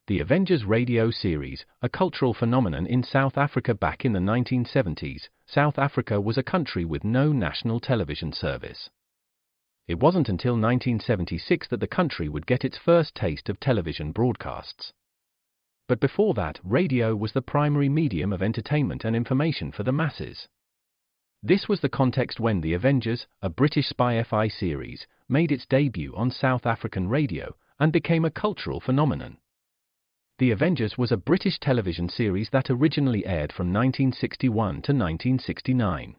The Avengers radio series, a cultural phenomenon in South Africa back in the 1970s. South Africa was a country with no national television service. It wasn't until 1976 that the country would get its first taste of television broadcasts. But before that, radio was the primary medium of entertainment and information for the masses. This was the context when The Avengers, a British spy-fi series, made its debut on South African radio and became a cultural phenomenon. The Avengers was a British television series that originally aired from 1961 to 1969.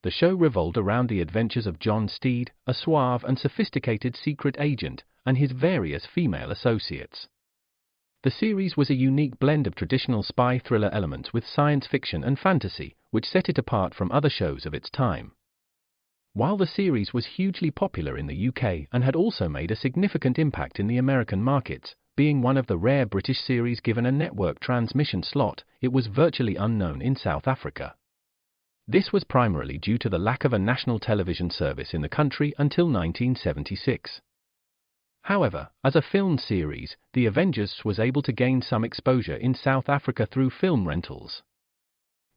The show revolved around the adventures of John Steed, a suave and sophisticated secret agent, and his various female associates. The series was a unique blend of traditional spy thriller elements with science fiction and fantasy, which set it apart from other shows of its time. While the series was hugely popular in the UK and had also made a significant impact in the American markets, being one of the rare British series given a network transmission slot, it was virtually unknown in South Africa. This was primarily due to the lack of a national television service in the country until 1976. However, as a film series, The Avengers was able to gain some exposure in South Africa through film rentals.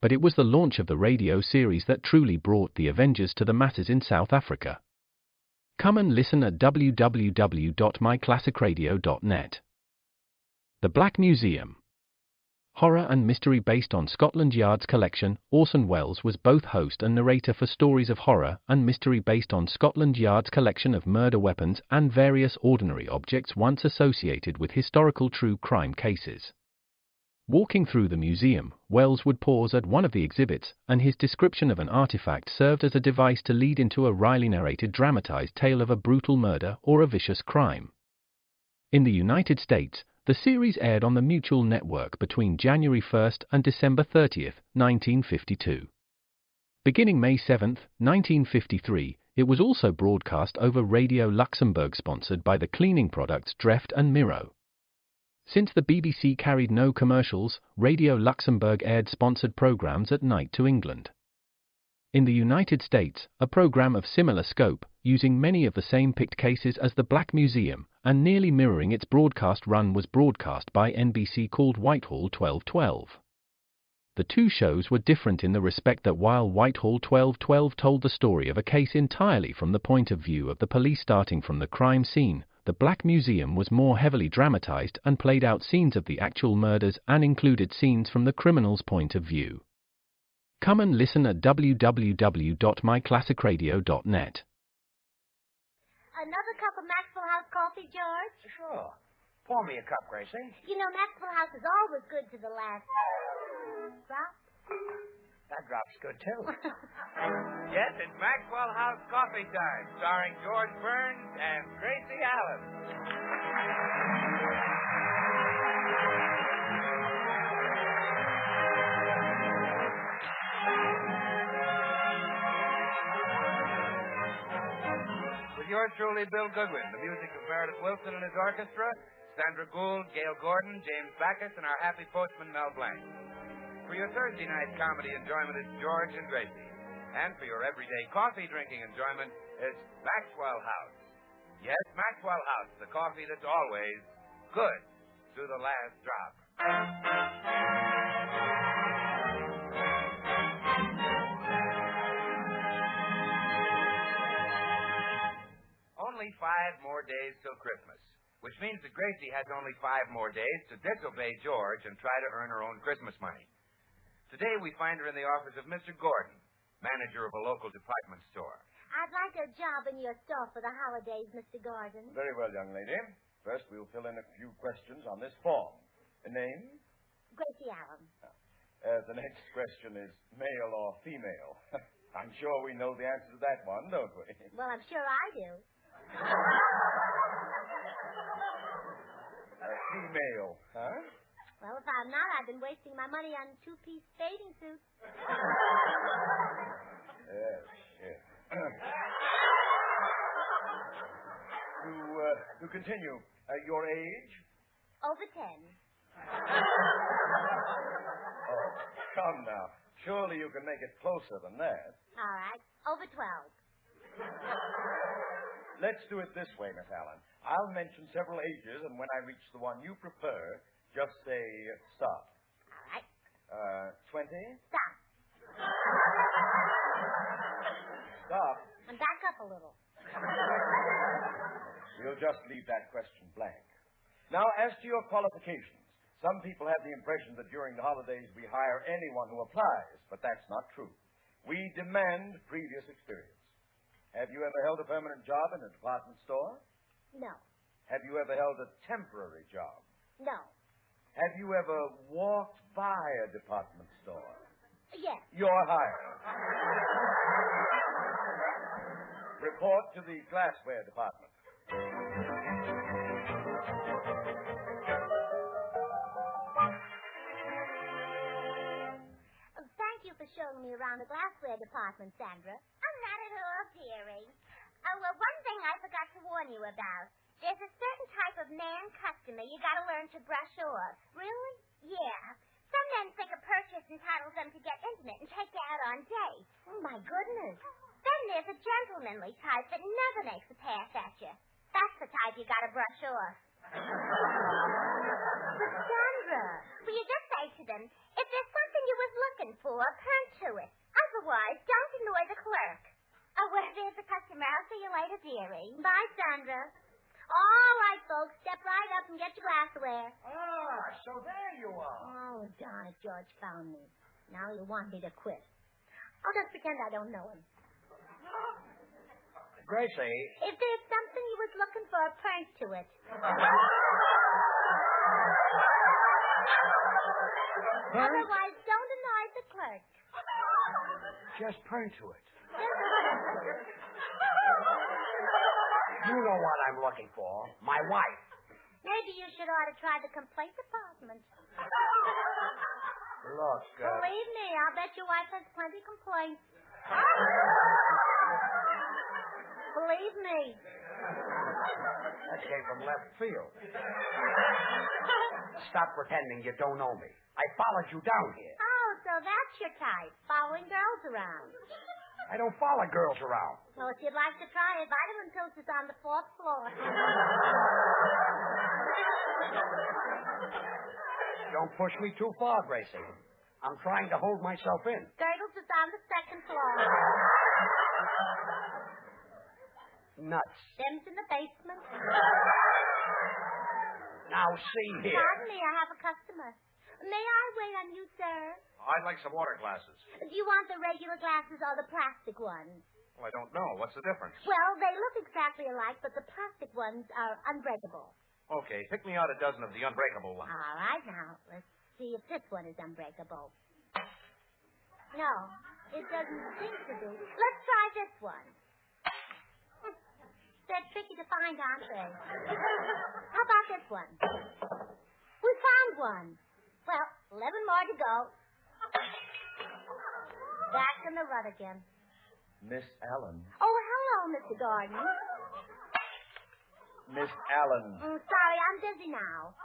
But it was the launch of the radio series that truly brought The Avengers to the masses in South Africa. Come and listen at www.myclassicradio.net. The Black Museum. Horror and mystery based on Scotland Yard's collection, Orson Welles was both host and narrator for stories of horror and mystery based on Scotland Yard's collection of murder weapons and various ordinary objects once associated with historical true crime cases. Walking through the museum, Welles would pause at one of the exhibits, and his description of an artifact served as a device to lead into a wryly narrated dramatized tale of a brutal murder or a vicious crime. In the United States, the series aired on the Mutual Network between January 1 and December 30, 1952. Beginning May 7, 1953, it was also broadcast over Radio Luxembourg, sponsored by the cleaning products Dreft and Miro. Since the BBC carried no commercials, Radio Luxembourg aired sponsored programs at night to England. In the United States, a program of similar scope, using many of the same picked cases as the Black Museum, and nearly mirroring its broadcast run, was broadcast by NBC called Whitehall 1212. The two shows were different in the respect that while Whitehall 1212 told the story of a case entirely from the point of view of the police starting from the crime scene, the Black Museum was more heavily dramatized and played out scenes of the actual murders and included scenes from the criminal's point of view. Come and listen at www.myclassicradio.net. Another cup of Maxwell House coffee, George? Sure. Pour me a cup, Gracie. You know, Maxwell House is always good to the last drop. That drop's good, too. Yes, it's Maxwell House Coffee Time, starring George Burns and Gracie Allen. With yours truly, Bill Goodwin, the music of Meredith Wilson and his orchestra, Sandra Gould, Gail Gordon, James Backus, and our happy postman, Mel Blanc. For your Thursday night comedy enjoyment, it's George and Gracie. And for your everyday coffee drinking enjoyment, it's Maxwell House. Yes, Maxwell House, the coffee that's always good to the last drop. Only 5 more days till Christmas, which means that Gracie has only 5 more days to disobey George and try to earn her own Christmas money. Today we find her in the office of Mr. Gordon, manager of a local department store. I'd like a job in your store for the holidays, Mr. Gordon. Very well, young lady. First, we'll fill in a few questions on this form. A name? Gracie Allen. The next question is male or female. I'm sure we know the answer to that one, don't we? Well, I'm sure I do. Female, huh? Well, if I'm not, I've been wasting my money on 2-piece bathing suits. Yes, yes. To continue, your age? Over 10. Oh, come now. Surely you can make it closer than that. All right. Over 12. let's do it this way, Miss Allen. I'll mention several ages, and when I reach the one you prefer, just say stop. All right. 20? Stop. Stop. And back up a little. We'll just leave that question blank. Now, as to your qualifications, some people have the impression that during the holidays we hire anyone who applies, but that's not true. We demand previous experience. Have you ever held a permanent job in a department store? No. Have you ever held a temporary job? No. Have you ever walked by a department store? Yes. You're hired. Report to the glassware department. Thank you for showing me around the glassware department, Sandra. Oh, not at all, dearie. Oh, well, one thing I forgot to warn you about. There's a certain type of man customer you gotta learn to brush off. Really? Yeah. Some men think a purchase entitles them to get intimate and take you out on dates. Oh, my goodness. Then there's a gentlemanly type that never makes a pass at you. That's the type you gotta brush off. But, Sandra. Well, you just say to them, if there's something you was looking for, turn to it. Otherwise, don't annoy the clerk. Oh, well, there's a customer. I'll see you later, dearie. Bye, Sandra. All right, folks. Step right up and get your glassware. Ah, so there you are. Oh, darn it, George found me. Now you want me to quit. I'll just pretend I don't know him. Gracie. If there's something you was looking for, turn to it. Otherwise, don't annoy the clerk. Just turn to it. You know what I'm looking for. My wife. Maybe you should ought to try the complaint department. Look, Believe me, I'll bet your wife has plenty of complaints. Believe me. that came from left field. Stop pretending you don't know me. I followed you down here. Oh, so that's your type, following girls around. I don't follow girls around. Well, if you'd like to try it, Vitamin Pills is on the 4th floor. Don't push me too far, Gracie. I'm trying to hold myself in. Girdles is on the 2nd floor. Nuts. Them's in the basement. Now, see here. Pardon me, I have a customer. May I wait on you, sir? I'd like some water glasses. Do you want the regular glasses or the plastic ones? Well, I don't know. What's the difference? Well, they look exactly alike, but the plastic ones are unbreakable. Okay, pick me out a dozen of the unbreakable ones. All right, now, let's see if this one is unbreakable. No, it doesn't seem to be. Let's try this one. They're tricky to find, aren't they? How about this one? We found one. Well, 11 more to go. Back in the rut again. Miss Allen. Oh, hello, Mr. Gordon. Miss Allen. Sorry, I'm busy now.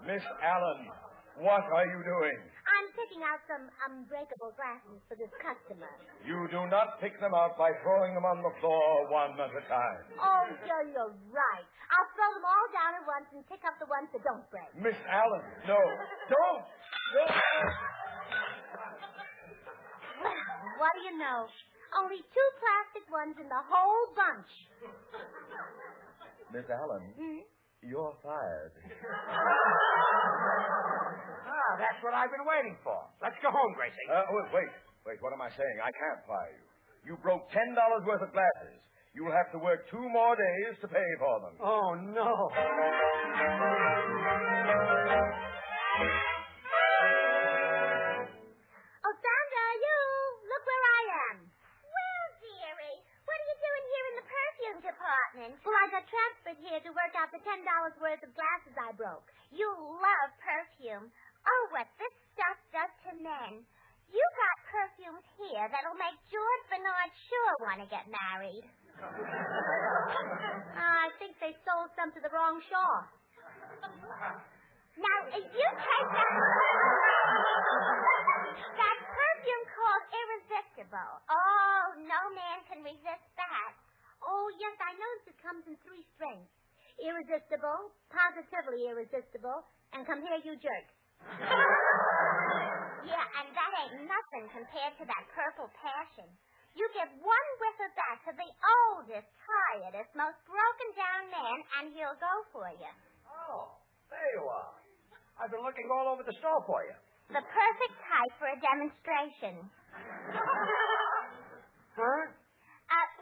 Miss Allen, what are you doing? I'm picking out some unbreakable glasses for this customer. You do not pick them out by throwing them on the floor one at a time. Oh, Joe, you're right. I'll throw them all down at once and pick up the ones that don't break. Miss Allen, no. Don't. Well, what do you know? Only 2 plastic ones in the whole bunch. Miss Allen, you're fired. That's what I've been waiting for. Let's go home, Gracie. Wait, what am I saying? I can't fire you. You broke $10 worth of glasses. You'll have to work 2 more days to pay for them. Oh, no. Oh, Sandra, you! Look where I am. Well, dearie, what are you doing here in the perfume department? Well, I got transferred here to work out the $10 worth of glasses I broke. You love perfume. Oh, what this stuff does to men. You got perfumes here that'll make George Bernard Shaw want to get married. I think they sold some to the wrong Shaw. Now, you take that perfume called Irresistible. Oh, no man can resist that. Oh, irresistible, positively irresistible, and come here, you jerk. Yeah, and that ain't nothing compared to that purple passion. You give one whiff of that to the oldest, tiredest, most broken-down man, and he'll go for you. Oh, there you are. I've been looking all over the store for you. The perfect type for a demonstration. Huh?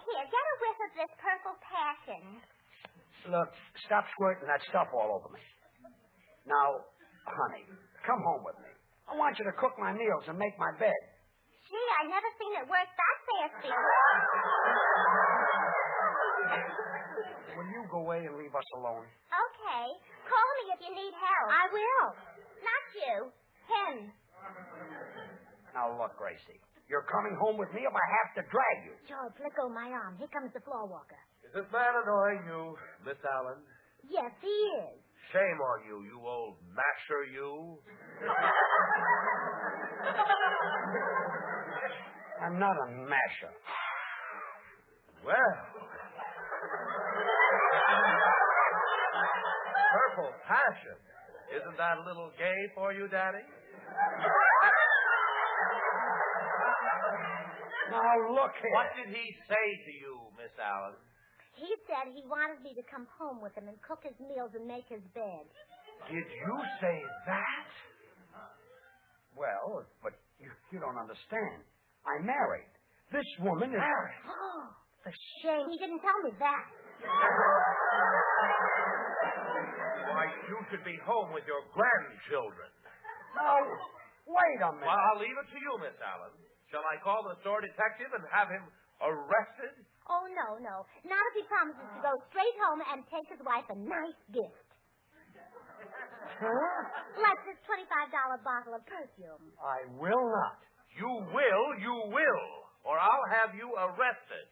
Here, get a whiff of this purple passion. Look, stop squirting that stuff all over me. Now, honey, come home with me. I want you to cook my meals and make my bed. Gee, I never seen it work that fast before. Will you go away and leave us alone? Okay. Call me if you need help. I will. Not you. Him. Now, look, Gracie. You're coming home with me if I have to drag you. George, let go of my arm. Here comes the floor walker. Is this man annoying you, Miss Allen? Yes, he is. Shame on you, you old masher, you. I'm not a masher. Well. Purple passion. Isn't that a little gay for you, Daddy? Now, look here. What did he say to you, Miss Allen? He said he wanted me to come home with him and cook his meals and make his bed. Did you say that? Well, but you don't understand. I'm married. This woman is... Married? Oh, for shame. He didn't tell me that. Why, you should be home with your grandchildren. Now, wait a minute. Well, I'll leave it to you, Miss Allen. Shall I call the store detective and have him arrested? Oh, no. Not if he promises to go straight home and take his wife a nice gift. Huh? Like this $25 bottle of perfume. I will not. You will, or I'll have you arrested.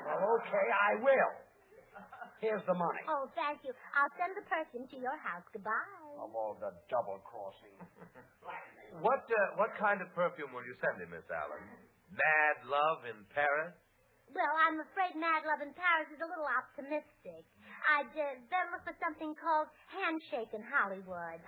Well, okay, I will. Here's the money. Oh, thank you. I'll send the perfume to your house. Goodbye. Of all the double-crossing. What kind of perfume will you send him, Miss Allen? Mad Love in Paris? Well, I'm afraid Mad Love in Paris is a little optimistic. I'd better look for something called Handshake in Hollywood.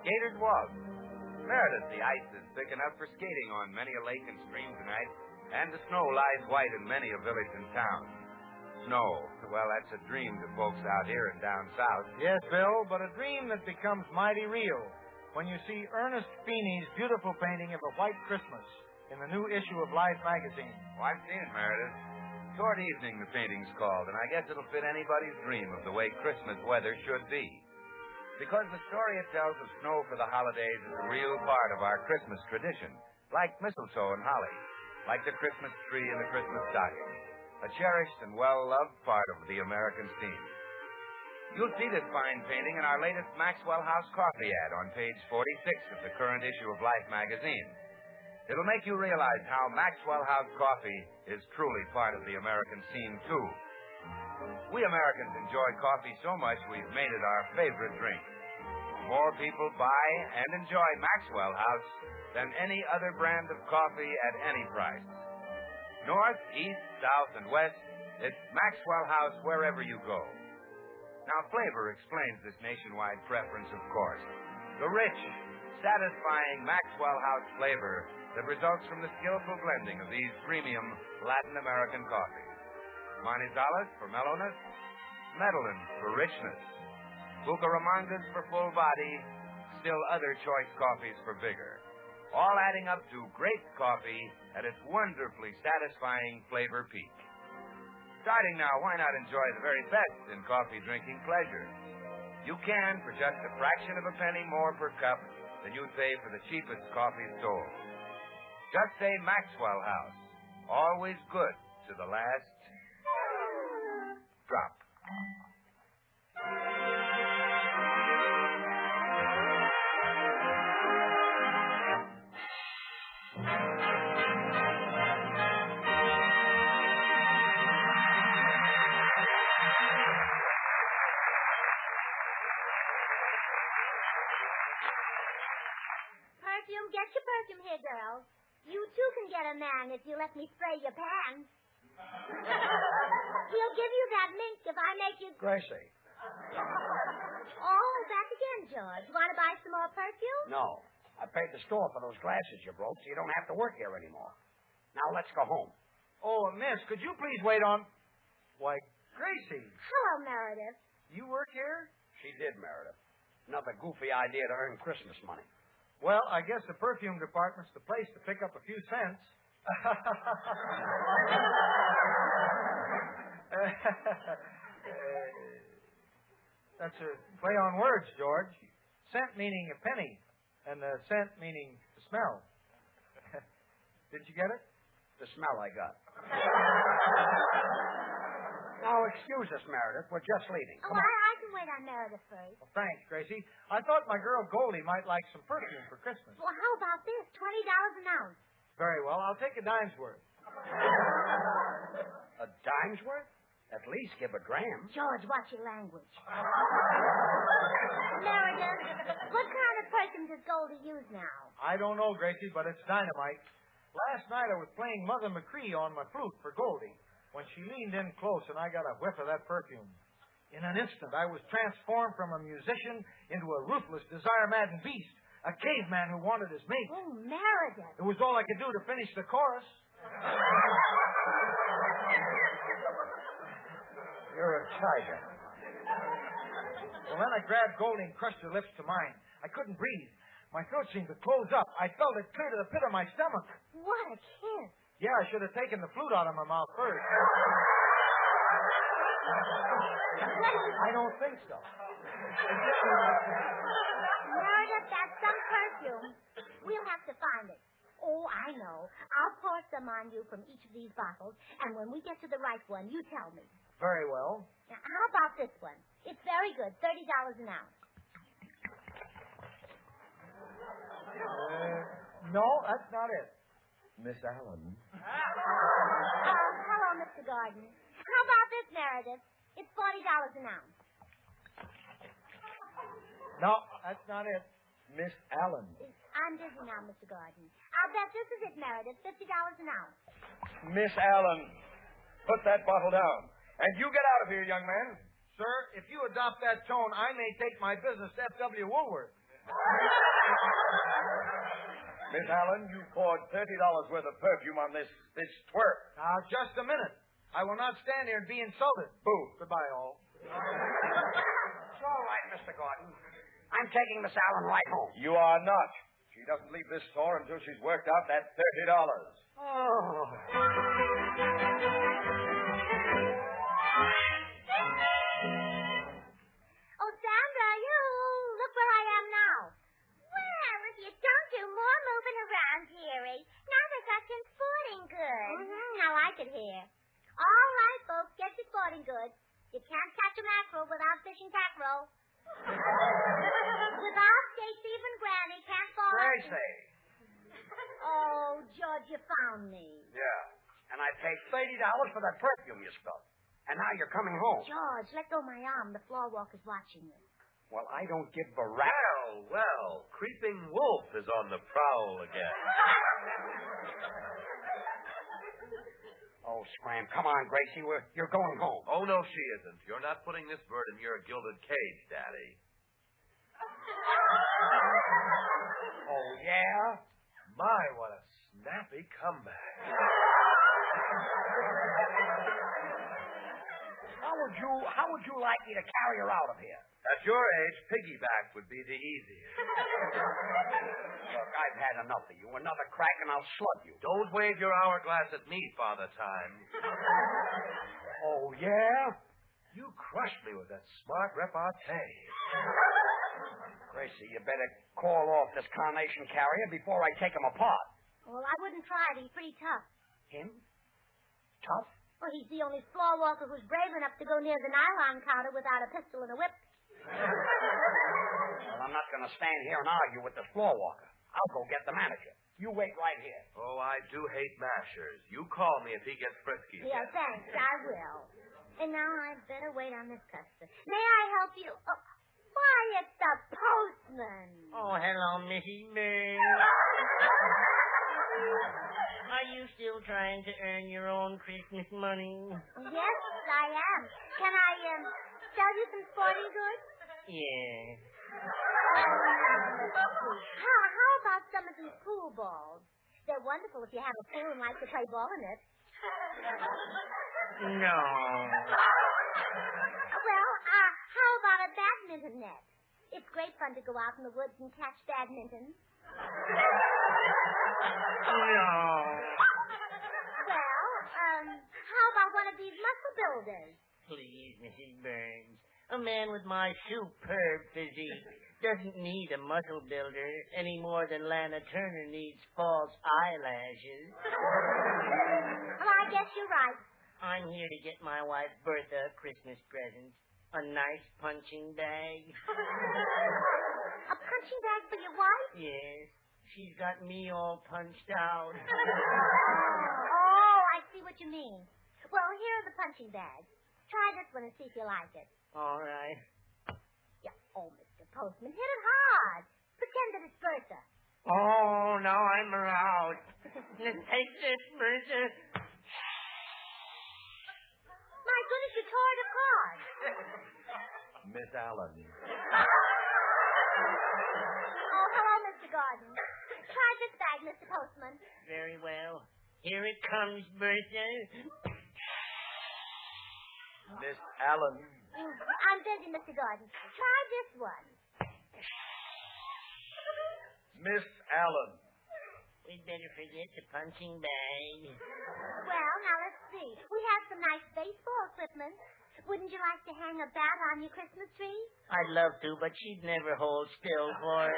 Skaters walk. Meredith, the ice is thick enough for skating on many a lake and stream tonight, and the snow lies white in many a village and town. Snow, well, that's a dream to folks out here and down south. Yes, Bill, but a dream that becomes mighty real when you see Ernest Feeney's beautiful painting of a white Christmas in the new issue of Life magazine. Oh, I've seen it, Meredith. Toward evening, the painting's called, and I guess it'll fit anybody's dream of the way Christmas weather should be. Because the story it tells of snow for the holidays is a real part of our Christmas tradition, like mistletoe and holly, like the Christmas tree and the Christmas stocking, a cherished and well-loved part of the American scene. You'll see this fine painting in our latest Maxwell House coffee ad on page 46 of the current issue of Life magazine. It'll make you realize how Maxwell House coffee is truly part of the American scene, too. We Americans enjoy coffee so much we've made it our favorite drink. More people buy and enjoy Maxwell House than any other brand of coffee at any price. North, east, south, and west, it's Maxwell House wherever you go. Now, flavor explains this nationwide preference, of course. The rich, satisfying Maxwell House flavor that results from the skillful blending of these premium Latin American coffees. Manizales for mellowness, Medellin for richness, Bucaramangas for full body, still other choice coffees for vigor. All adding up to great coffee at its wonderfully satisfying flavor peak. Starting now, why not enjoy the very best in coffee drinking pleasure? You can for just a fraction of a penny more per cup than you'd pay for the cheapest coffee sold. Just say Maxwell House. Always good to the last drop. Perfume, get your perfume here, girls. You too can get a man if you let me spray your pants. He'll give you that mink if I make you... Gracie. Oh, back again, George. Want to buy some more perfume? No. I paid the store for those glasses you broke, so you don't have to work here anymore. Now let's go home. Oh, miss, could you please wait on... Why, Gracie. Hello, Meredith. You work here? She did, Meredith. Another goofy idea to earn Christmas money. Well, I guess the perfume department's the place to pick up a few cents. That's a play on words, George. Cent meaning a penny, and scent meaning the smell. Did you get it? The smell I got. Now, excuse us, Meredith. We're just leaving. Oh, I can wait on Meredith first. Well, thanks, Gracie. I thought my girl Goldie might like some perfume for Christmas. Well, how about this? $20 an ounce. Very well. I'll take a dime's worth. A dime's worth? At least give a gram. George, watch your language. Meredith, what kind of perfume does Goldie use now? I don't know, Gracie, but it's dynamite. Last night I was playing Mother McCree on my flute for Goldie when she leaned in close and I got a whiff of that perfume. In an instant, I was transformed from a musician into a ruthless, desire-maddened beast, a caveman who wanted his mate. Oh, Meredith. It was all I could do to finish the chorus. You're a tiger. Well, then I grabbed Goldie and crushed her lips to mine. I couldn't breathe. My throat seemed to close up. I felt it clear to the pit of my stomach. What a kiss. Yeah, I should have taken the flute out of my mouth first. I don't think so. Meredith, that's some perfume. We'll have to find it. Oh, I know. I'll pour some on you from each of these bottles, and when we get to the right one, you tell me. Very well. Now, how about this one? It's very good, $30 an ounce. No, that's not it. Miss Allen. Hello, Mr. Gordon. How about this, Meredith? It's $40 an ounce. No, that's not it. Miss Allen. I'm busy now, Mr. Gordon. I'll bet this is it, Meredith. $50 an ounce. Miss Allen, put that bottle down. And you get out of here, young man. Sir, if you adopt that tone, I may take my business to F.W. Woolworth. Miss Allen, you poured $30 worth of perfume on this twerp. Now, just a minute. I will not stand here and be insulted. Boo. Goodbye, all. It's all right, Mr. Gordon. I'm taking Miss Allen right home. You are not. She doesn't leave this store until she's worked out that $30. Oh. Oh, Sandra, look where I am now. Well, if you don't do more moving around, dearie, now they got some sporting goods. Now I could hear. All right, folks, get your sporting goods. You can't catch a mackerel without fishing tackle. Without Stacy and Granny can't fall. Gracie. Oh, George, you found me. Yeah. And I paid $30 for that perfume you spilled. And now you're coming home. George, let go of my arm. The floor walker's watching you. Well, I don't give a rat. Well, Creeping Wolf is on the prowl again. Oh, Scram, come on, Gracie. You're going home. Oh, no, she isn't. You're not putting this bird in your gilded cage, Daddy. Oh, yeah? My, what a snappy comeback. How would you like me to carry her out of here? At your age, piggyback would be the easiest. Look, I've had enough of you. Another crack and I'll slug you. Don't wave your hourglass at me, Father Time. Oh, yeah? You crushed me with that smart repartee. Gracie, you better call off this carnation carrier before I take him apart. Well, I wouldn't try it. He's pretty tough. Him? Tough? Well, he's the only floor walker who's brave enough to go near the nylon counter without a pistol and a whip. Well, I'm not going to stand here and argue with the floor walker. I'll go get the manager. You wait right here. Oh, I do hate mashers. You call me if he gets frisky again. Yeah, thanks. I will. And now I'd better wait on this customer. May I help you? Oh, Why, it's the postman. Oh, hello, Mrs. Burns. Are you still trying to earn your own Christmas money? Yes, I am. Can I, sell you some sporting goods? Yes. How about some of these pool balls? They're wonderful if you have a pool and like to play ball in it. No. Well, how about a badminton net? It's great fun to go out in the woods and catch badminton. No. Well, how about one of these muscle builders? Please, Mrs. Burns. A man with my superb physique doesn't need a muscle builder any more than Lana Turner needs false eyelashes. Well, I guess you're right. I'm here to get my wife Bertha a Christmas present. A nice punching bag. A punching bag for your wife? Yes. She's got me all punched out. Oh, I see what you mean. Well, here are the punching bags. Try this one and see if you like it. All right. Yeah. Oh, Mr. Postman, hit it hard. Pretend that it's Bertha. Oh, now I'm aroused. Take this, Bertha. My goodness, you tore it apart. Miss Allen. Oh, hello, Mr. Gordon. Try this bag, Mr. Postman. Very well. Here it comes, Bertha. Miss Allen. I'm busy, Mr. Gordon. Try this one. Miss Allen. We'd better forget the punching bag. Well, now let's see. We have some nice baseball equipment. Wouldn't you like to hang a bat on your Christmas tree? I'd love to, but she'd never hold still for it.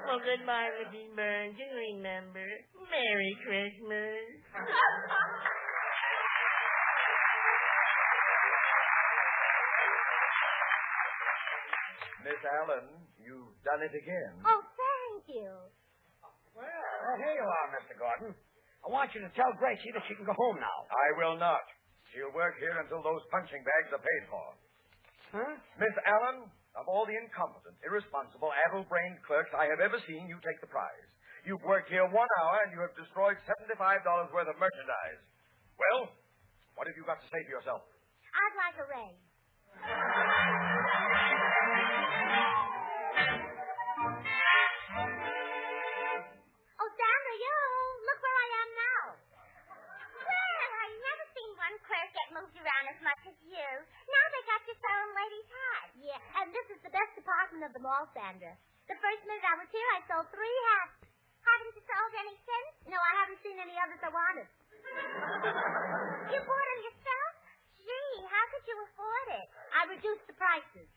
Well, goodbye, Mrs. Burns, and remember, Merry Christmas. Miss Allen, you've done it again. Oh, thank you. Well, here you are, Mr. Gordon. I want you to tell Gracie that she can go home now. I will not. She'll work here until those punching bags are paid for. Huh? Miss Allen, of all the incompetent, irresponsible, addle-brained clerks I have ever seen, you take the prize. You've worked here 1 hour and you have destroyed $75 worth of merchandise. Well, what have you got to say for yourself? I'd like a raise. Oh, Sandra, you! Look where I am now. Well, I've never seen one clerk get moved around as much as you. Now they got you sewing ladies' hats. Yeah, and this is the best department of them all, Sandra. The first minute I was here, I sold 3 hats. Haven't you sold any since? No, I haven't seen any others I wanted. You bought them yourself? Gee, how could you afford it? I reduced the prices.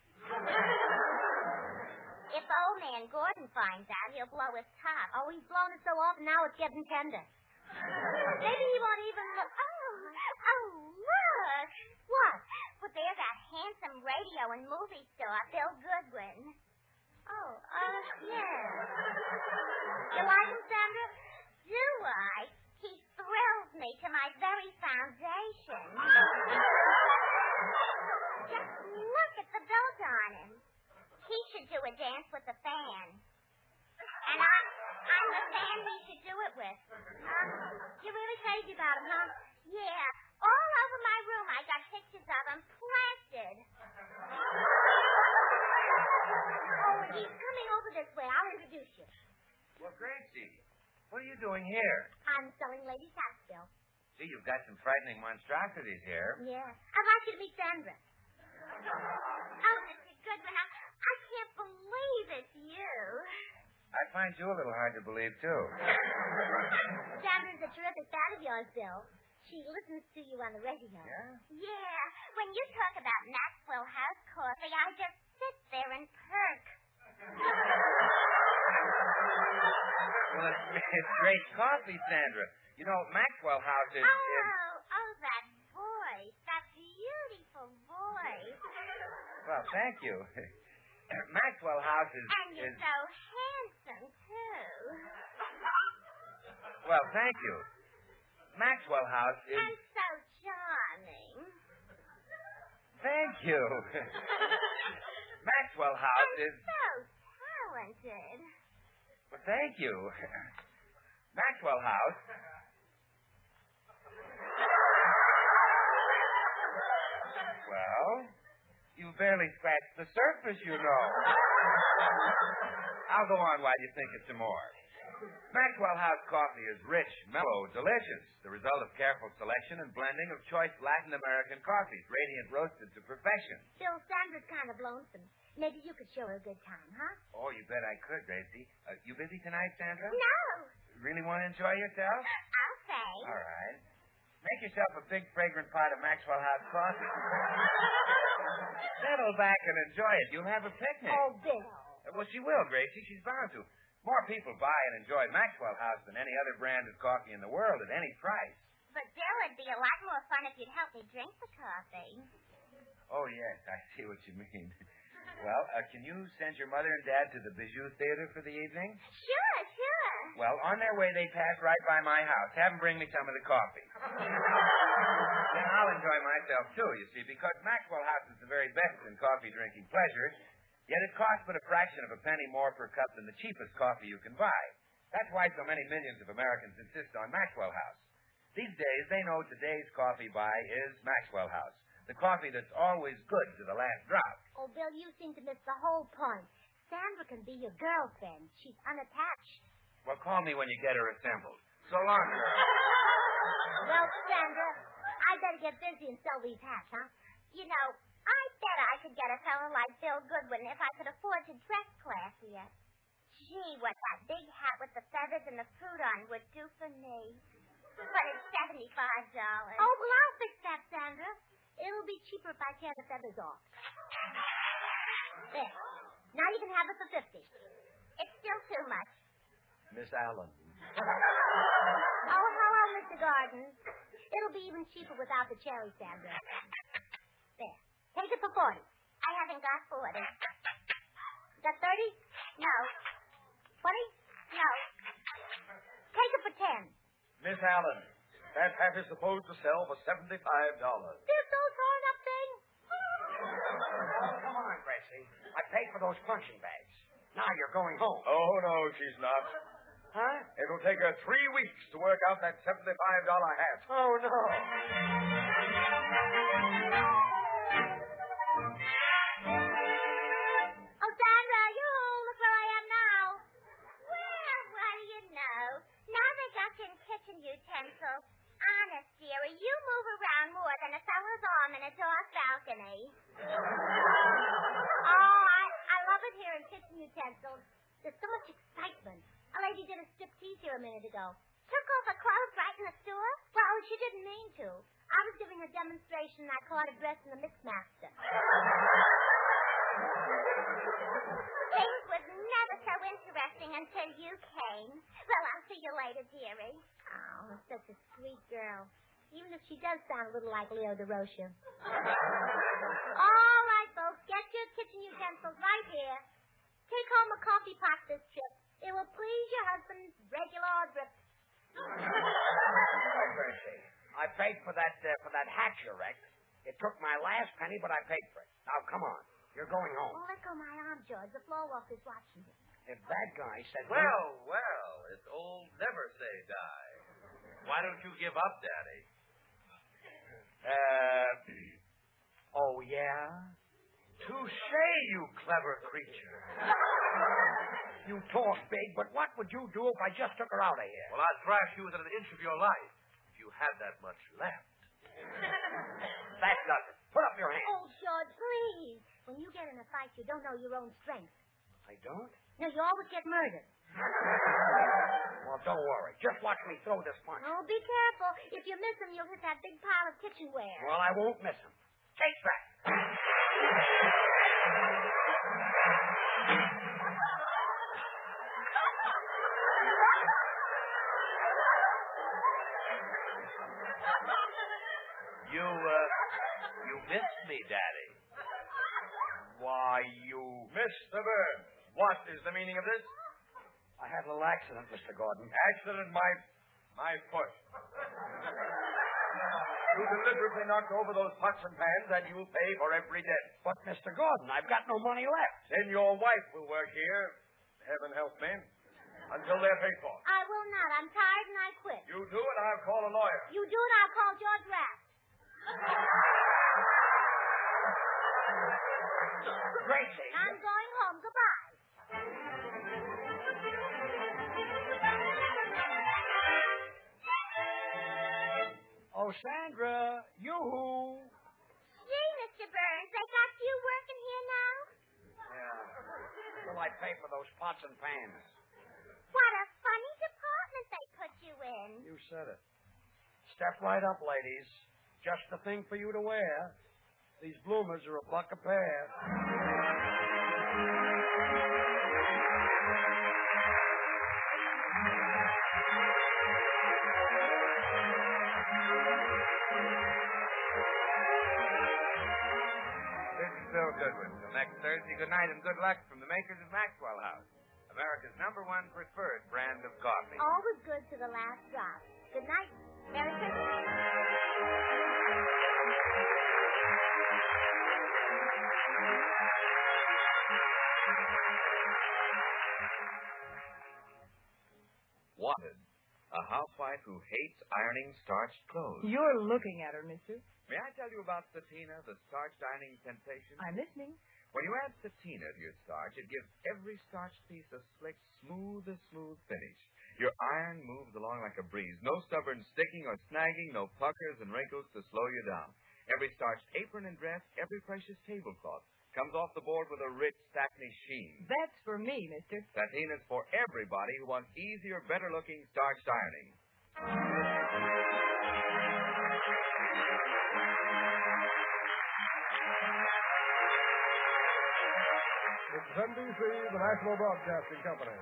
If old man Gordon finds out, he'll blow his top. Oh, he's blown it so often now it's getting tender. Maybe he won't even look. Oh, look. What? Well, there's that handsome radio and movie star, Bill Goodwin. Oh, yeah. You like him, Sandra? Do I? He thrills me to my very foundation. Just look at the belt on him. He should do a dance with the fan. And I'm the fan he should do it with. You're really crazy about him, huh? Yeah, all over my room I got pictures of him plastered. Oh, he's coming over this way. I'll introduce you. Well, Gracie, what are you doing here? I'm selling ladies' hats, Bill. Gee, you've got some frightening monstrosities here. Yeah. I'd like you to meet Sandra. Oh, Mr. Goodwin, I can't believe it's you. I find you a little hard to believe, too. Sandra's a terrific fan of yours, Bill. She listens to you on the radio. Yeah? Yeah, when you talk about Maxwell House coffee, I just sit there and perk. Well, it's great coffee, Sandra. You know, Maxwell House is... Oh, that voice. That beautiful voice. Well, thank you. Maxwell House is... And you're so handsome, too. Well, thank you. Maxwell House is... And so charming. Thank you. Maxwell House is... So talented. Well, thank you. Maxwell House... Well, you barely scratched the surface, you know. I'll go on while you think of some more. Maxwell House coffee is rich, mellow, delicious, the result of careful selection and blending of choice Latin American coffees, radiant roasted to perfection. Still, Sandra's kind of lonesome. Maybe you could show her a good time, huh? Oh, you bet I could, Gracie. You busy tonight, Sandra? No. Really want to enjoy yourself? I'll say. All right. Make yourself a big, fragrant pot of Maxwell House coffee. Settle back and enjoy it. You'll have a picnic. Oh, Bill. Well, she will, Gracie. She's bound to. More people buy and enjoy Maxwell House than any other brand of coffee in the world at any price. But, Bill, it'd be a lot more fun if you'd help me drink the coffee. Oh, yes. I see what you mean. Well, can you send your mother and dad to the Bijou Theater for the evening? Sure. Well, on their way, they pass right by my house. Have them bring me some of the coffee. Then I'll enjoy myself, too, you see, because Maxwell House is the very best in coffee-drinking pleasure, yet it costs but a fraction of a penny more per cup than the cheapest coffee you can buy. That's why so many millions of Americans insist on Maxwell House. These days, they know today's coffee buy is Maxwell House, the coffee that's always good to the last drop. Oh, Bill, you seem to miss the whole point. Sandra can be your girlfriend. She's unattached. Well, call me when you get her assembled. So long, girl. Well, Sandra, I better get busy and sell these hats, huh? You know, I bet I could get a fellow like Bill Goodwin if I could afford to dress classier. Gee, what that big hat with the feathers and the fruit on would do for me. But it's $75. Oh, well, I'll fix that, Sandra. It'll be cheaper if I tear the feathers off. There. Now you can have it for $50. It's still too much. Miss Allen. Oh, hello, Mr. Garden. It'll be even cheaper without the cherry, Sandra. There. Take it for $40. I haven't got 40. Got 30? No. 20? No. Take it for 10. Miss Allen, that hat is supposed to sell for $75. This old torn-up thing? Oh, come on, Gracie. I paid for those punching bags. Now you're going home. Oh, no, she's not. Huh? It'll take her 3 weeks to work out that $75 hat. Oh, no. Oh, Sandra, look where I am now. Well, what do you know? Now they got you in kitchen utensils. Honest, dearie, you move around more than a fellow's arm in a dark balcony. Oh, I love it here in kitchen utensils. There's so much excitement. A lady did a striptease here a minute ago. Took off her clothes right in the store? Well, she didn't mean to. I was giving a demonstration and I caught her dressed in the Mixmaster. Things was never so interesting until you came. Well, I'll see you later, dearie. Oh, such a sweet girl. Even if she does sound a little like Leo DeRocha. All right, folks, get your kitchen utensils right here. Take home a coffee pot this trip. It will please your husband's regular drip. Wait, Gracie. I paid for that hat you wrecked. It took my last penny, but I paid for it. Now, come on. You're going home. Oh, let go my arm, George. The floor walker's watching you. If that guy said... Well, it's old Never Say Die. Why don't you give up, Daddy? Oh, yeah? Touché, you clever creature. You talk big, but what would you do if I just took her out of here? Well, I'd thrash you within an inch of your life if you had that much left. That does it. Put up your hand. Oh, George, please. When you get in a fight, you don't know your own strength. I don't? No, you always get murdered. Well, don't worry. Just watch me throw this punch. Oh, be careful. If you miss him, you'll hit that big pile of kitchenware. Well, I won't miss him. Take that. You missed me, Daddy. Why, you... Mr. Burns, what is the meaning of this? I had a little accident, Mr. Gordon. Accident, my foot. You deliberately knocked over those pots and pans, and you'll pay for every dent. But, Mr. Gordon, I've got no money left. Then your wife will work here, heaven help me, until they're paid for. I will not. I'm tired and I quit. You do it, I'll call a lawyer. You do it, I'll call George Rapp. Gracie. I'm going home. Goodbye. Oh, Sandra, yoo-hoo. Gee, Mr. Burns, they got you working here now? Yeah. Will I pay for those pots and pans? What a funny department they put you in. You said it. Step right up, ladies. Just the thing for you to wear. These bloomers are $1 a pair. This is Bill Goodwin. Till next Thursday, good night and good luck from the makers of Maxwell House, America's #1 preferred brand of coffee. Always good to the last drop. Good night. Merry Christmas. Wanted, a housewife who hates ironing starched clothes. You're looking at her, mister. May I tell you about Satina, the starched ironing sensation? I'm listening. When you add Satina to your starch, it gives every starched piece a slick, smooth finish. Your iron moves along like a breeze. No stubborn sticking or snagging, no puckers and wrinkles to slow you down. Every starched apron and dress, every precious tablecloth comes off the board with a rich, satiny sheen. That's for me, mister. Satina's for everybody who wants easier, better-looking starched ironing. It's NBC, the National Broadcasting Company.